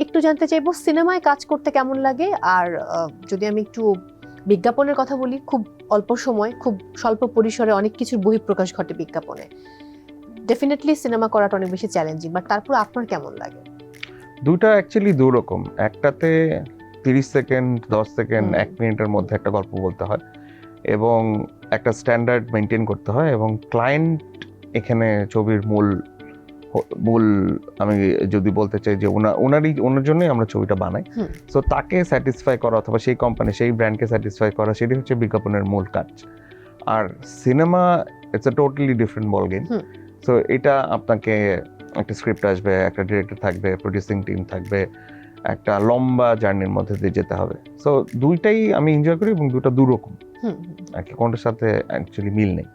একটু জানতে চাইবো সিনেমায় কাজ করতে কেমন লাগে, আর যদি আমি একটু বিজ্ঞাপনের কথা বলি, খুব অল্প সময়, খুব স্বল্প পরিসরে অনেক কিছুর বহিঃপ্রকাশ ঘটে বিজ্ঞাপনে। ডেফিনেটলি সিনেমা করাটা অনেক বেশি চ্যালেঞ্জিং, বাট তারপর আপনার কেমন লাগে? দুটা অ্যাকচুয়ালি দু রকম। একটাতে 30 সেকেন্ড, 10 সেকেন্ড, 1 মিনিটের মধ্যে একটা গল্প বলতে হয় এবং একটা স্ট্যান্ডার্ড মেনটেন করতে হয়, এবং ক্লায়েন্ট এখানে ছবির মূল মূল আমি যদি বলতে চাই যে ওনার জন্যই আমরা ছবিটা বানাই। সো তাকে স্যাটিসফাই করা অথবা সেই কোম্পানি সেই ব্র্যান্ডকে স্যাটিসফাই করা, সেটি হচ্ছে বিজ্ঞাপনের মূল কাজ। আর cinema it's a totally different ball game. So এটা আপনাকে একটা স্ক্রিপ্ট আসবে, একটা ডিরেক্টর থাকবে, প্রডিউসিং টিম থাকবে, একটা লম্বা জার্নির মধ্যে দিয়ে যেতে হবে। সো দুইটাই আমি এনজয় করি এবং দুটো দু রকম আর কি, কোনটার সাথে অ্যাকচুয়ালি মিল নেই।